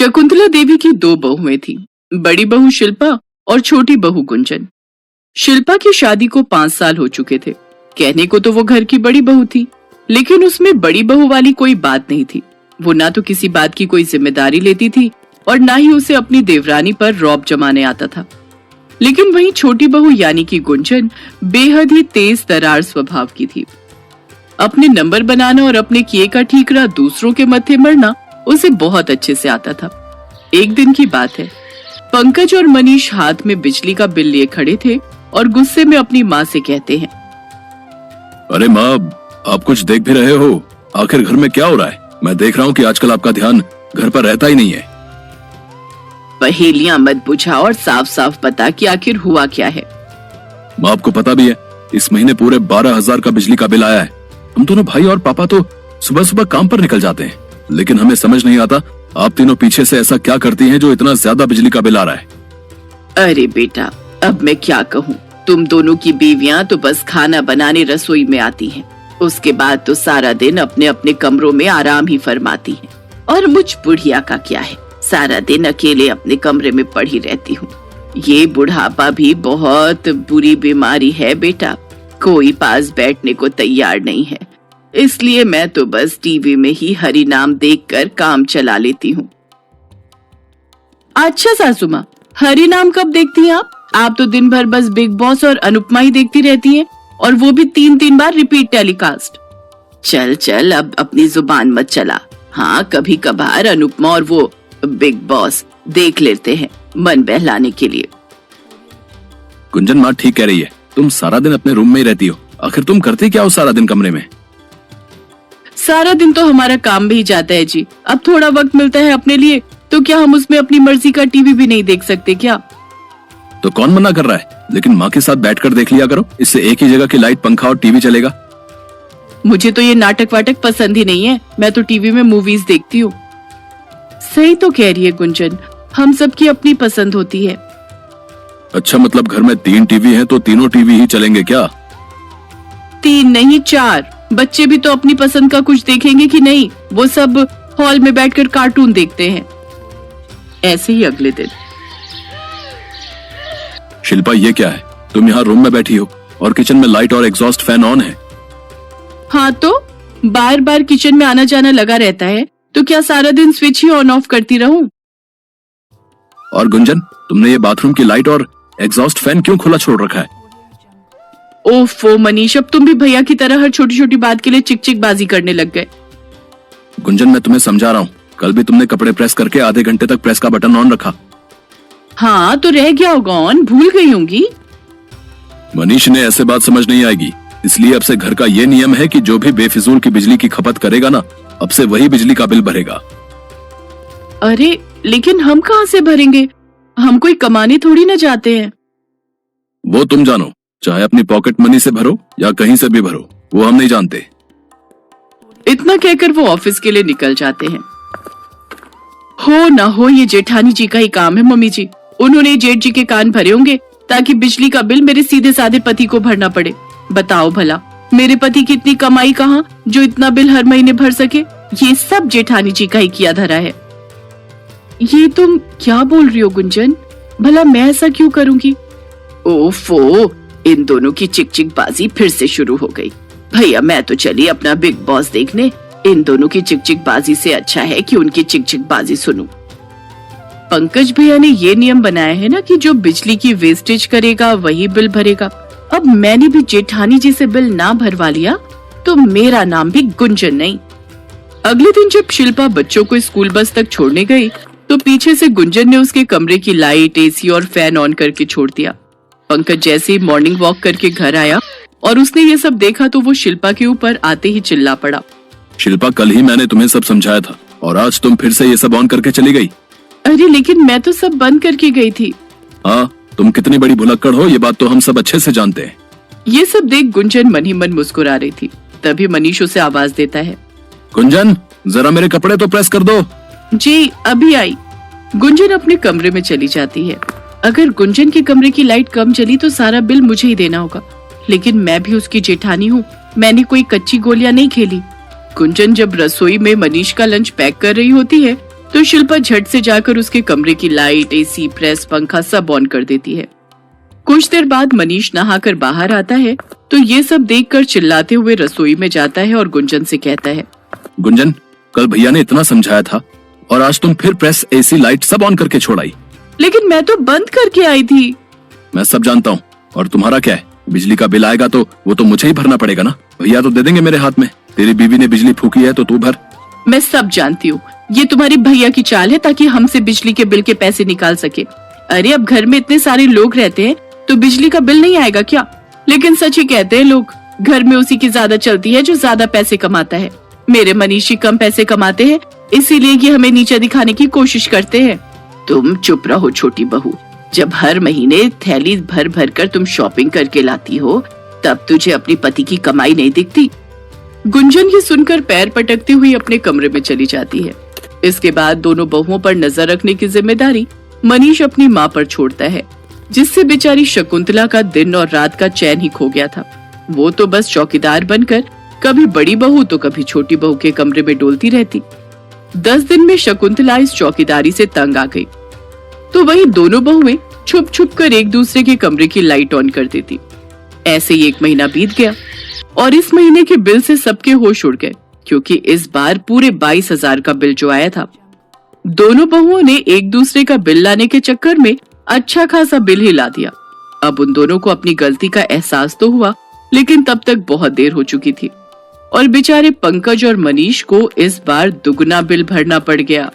शकुंतला देवी की दो बहुएं थीं, बड़ी बहू शिल्पा और छोटी बहू गुंजन। शिल्पा की शादी को 5 साल हो चुके थे। कहने को तो वो घर की बड़ी बहू थी, लेकिन उसमें बड़ी बहू वाली कोई बात नहीं थी। वो ना तो किसी बात की कोई जिम्मेदारी लेती थी और ना ही उसे अपनी देवरानी पर रौब जमाने आता था। लेकिन वहीं छोटी बहू यानी कि गुंजन बेहद ही तेज तरार स्वभाव की थी। अपने नंबर बनाना और अपने किए का ठीकरा दूसरों के मत्थे मरना उसे बहुत अच्छे से आता था। एक दिन की बात है, पंकज और मनीष हाथ में बिजली का बिल लिए खड़े थे और गुस्से में अपनी माँ से कहते हैं, अरे माँ, आप कुछ देख भी रहे हो? आखिर घर में क्या हो रहा है? मैं देख रहा हूँ कि आजकल आपका ध्यान घर पर रहता ही नहीं है। पहेलियां मत बुझाओ और साफ साफ बता कि आखिर हुआ क्या है। माँ, आपको पता भी है इस महीने पूरे 12,000 का बिजली का बिल आया है। हम दोनों भाई और पापा तो सुबह सुबह काम पर निकल जाते हैं, लेकिन हमें समझ नहीं आता आप तीनों पीछे से ऐसा क्या करती हैं जो इतना ज्यादा बिजली का बिल आ रहा है। अरे बेटा, अब मैं क्या कहूँ, तुम दोनों की बीवियां तो बस खाना बनाने रसोई में आती हैं। उसके बाद तो सारा दिन अपने अपने कमरों में आराम ही फरमाती हैं। और मुझ बुढ़िया का क्या है, सारा दिन अकेले अपने कमरे में पड़ी रहती हूँ। ये बुढ़ापा भी बहुत बुरी बीमारी है बेटा, कोई पास बैठने को तैयार नहीं है। इसलिए मैं तो बस टीवी में ही हरि नाम देखकर काम चला लेती हूँ। अच्छा सासू माँ, हरि नाम कब देखती हैं आप? आप तो दिन भर बस बिग बॉस और अनुपमा ही देखती रहती हैं, और वो भी 3-3 बार रिपीट टेलीकास्ट। चल चल, अब अपनी जुबान मत चला। हाँ, कभी कभार अनुपमा और वो बिग बॉस देख लेते हैं मन बहलाने के लिए। गुंजन माँ ठीक कह रही है, तुम सारा दिन अपने रूम में ही रहती हो। आखिर तुम करती क्या हो सारा दिन कमरे में? सारा दिन तो हमारा काम में ही जाता है जी। अब थोड़ा वक्त मिलता है अपने लिए, तो क्या हम उसमें अपनी मर्जी का टीवी भी नहीं देख सकते क्या? तो कौन मना कर रहा है, लेकिन माँ के साथ बैठकर देख लिया करो। इससे एक ही जगह की लाइट, पंखा और टीवी चलेगा। मुझे तो ये नाटक वाटक पसंद ही नहीं है। मैं तो टीवी में मूवीज देखती हूँ। सही तो कह रही है गुंजन, हम सबकी अपनी पसंद होती है। अच्छा, मतलब घर में 3 टीवी हैं तो तीनों टीवी ही चलेंगे क्या? 3 नहीं 4। बच्चे भी तो अपनी पसंद का कुछ देखेंगे कि नहीं? वो सब हॉल में बैठकर कार्टून देखते हैं। ऐसे ही अगले दिन, शिल्पा ये क्या है, तुम यहाँ रूम में बैठी हो और किचन में लाइट और एग्जॉस्ट फैन ऑन है। हाँ तो बार बार किचन में आना जाना लगा रहता है, तो क्या सारा दिन स्विच ही ऑन ऑफ करती रहूं? और गुंजन, तुमने ये बाथरूम की लाइट और एग्जॉस्ट फैन क्यों खुला छोड़ रखा है? ओफो मनीष, अब तुम भी भैया की तरह हर छोटी छोटी बात के लिए चिक चिक बाजी करने लग गए। गुंजन, मैं तुम्हें समझा रहा हूँ, कल भी तुमने कपड़े प्रेस करके आधे घंटे तक प्रेस का बटन ऑन रखा। हाँ तो रह गया होगा ऑन, भूल गई होंगी। मनीष ने ऐसे बात समझ नहीं आएगी, इसलिए अब से घर का ये नियम है कि जो भी बेफिजूल की बिजली की खपत करेगा ना, अब से वही बिजली का बिल भरेगा। अरे लेकिन हम कहाँ से भरेंगे? हम कोई कमाने थोड़ी ना जाते हैं। वो तुम जानो, चाहे अपनी पॉकेट मनी से भरो या कहीं से भी भरो, वो हम नहीं जानते। इतना कहकर वो ऑफिस के लिए निकल जाते हैं। हो ना हो ये जेठानी जी का ही काम है मम्मी जी। उन्होंने जेठ जी के कान भरे होंगे ताकि बिजली का बिल मेरे सीधे साधे पति को भरना पड़े। बताओ भला, मेरे पति की इतनी कमाई कहाँ जो इतना बिल हर महीने भर सके? ये सब जेठानी जी का ही किया धरा है। ये तुम क्या बोल रही हो गुंजन? भला मैं ऐसा क्यों करूंगी? ओफो, इन दोनों की चिक चिक बाजी फिर से शुरू हो गई। भैया मैं तो चली अपना बिग बॉस देखने। इन दोनों की चिक चिक बाजी से अच्छा है कि उनकी चिक चिक बाजी सुनूं। पंकज भैया ने ये नियम बनाया है ना कि जो बिजली की वेस्टेज करेगा वही बिल भरेगा। अब मैंने भी जेठानी जी से बिल ना भरवा लिया तो मेरा नाम भी गुंजन नहीं। अगले दिन जब शिल्पा बच्चों को स्कूल बस तक छोड़ने गई तो पीछे से गुंजन ने उसके कमरे की लाइट, एसी और फैन ऑन करके छोड़ दिया। पंकज जैसे ही मॉर्निंग वॉक करके घर आया और उसने ये सब देखा तो वो शिल्पा के ऊपर आते ही चिल्ला पड़ा। शिल्पा, कल ही मैंने तुम्हें सब समझाया था और आज तुम फिर से ये सब ऑन करके चली गई। अरे लेकिन मैं तो सब बंद करके गई थी। हाँ, तुम कितनी बड़ी भुलक्कड़ हो ये बात तो हम सब अच्छे से जानते हैं। ये सब देख गुंजन मन ही मन मुस्कुरा रही थी। तभी मनीष उसे आवाज देता है, गुंजन जरा मेरे कपड़े तो प्रेस कर दो। जी अभी आई। गुंजन अपने कमरे में चली जाती है। अगर गुंजन के कमरे की लाइट कम चली तो सारा बिल मुझे ही देना होगा, लेकिन मैं भी उसकी जेठानी हूँ, मैंने कोई कच्ची गोलियां नहीं खेली। गुंजन जब रसोई में मनीष का लंच पैक कर रही होती है तो शिल्पा झट से जाकर उसके कमरे की लाइट, एसी, प्रेस, पंखा सब ऑन कर देती है। कुछ देर बाद मनीष नहाकर बाहर आता है तो ये सब देखकर चिल्लाते हुए रसोई में जाता है और गुंजन से कहता है, गुंजन, कल भैया ने इतना समझाया था और आज तुम फिर प्रेस, एसी, लाइट सब ऑन करके छोड़ आई। लेकिन मैं तो बंद करके आई थी। मैं सब जानता हूँ, और तुम्हारा क्या है? बिजली का बिल आएगा तो वो तो मुझे ही भरना पड़ेगा ना। भैया तो दे देंगे मेरे हाथ में। तेरी बीवी ने बिजली फूकी है तो तू भर। मैं सब जानती हूँ, ये तुम्हारी भैया की चाल है ताकि हमसे बिजली के बिल के पैसे निकाल सके। अरे अब घर में इतने सारे लोग रहते हैं तो बिजली का बिल नहीं आएगा क्या? लेकिन सच ही कहते हैं लोग, घर में उसी की ज्यादा चलती है जो ज्यादा पैसे कमाता है। मेरे मनीषी कम पैसे कमाते हैं, इसीलिए ये हमें नीचे दिखाने की कोशिश करते हैं। तुम चुप रहो छोटी बहू, जब हर महीने थैली भर भर कर तुम शॉपिंग करके लाती हो तब तुझे अपने पति की कमाई नहीं दिखती। गुंजन ये सुनकर पैर पटकती हुई अपने कमरे में चली जाती है। इसके बाद दोनों बहुओं पर नजर रखने की जिम्मेदारी मनीष अपनी माँ पर छोड़ता है, जिससे बेचारी शकुंतला का दिन और रात का चैन ही खो गया था। वो तो बस चौकीदार बनकर कभी बड़ी बहू तो कभी छोटी बहू के कमरे में डोलती रहती। 10 दिन में शकुंतला इस चौकीदारी से तंग आ गई, तो वही दोनों बहुएं छुप छुप कर एक दूसरे के कमरे की लाइट ऑन कर देती। ऐसे ही 1 महीना बीत गया और इस महीने के बिल से सबके होश उड़ गए, क्योंकि इस बार पूरे 22,000 का बिल जो आया था। दोनों बहुओं ने एक दूसरे का बिल लाने के चक्कर में अच्छा खासा बिल ही ला दिया। अब उन दोनों को अपनी गलती का एहसास तो हुआ, लेकिन तब तक बहुत देर हो चुकी थी और बेचारे पंकज और मनीष को इस बार दुगना बिल भरना पड़ गया।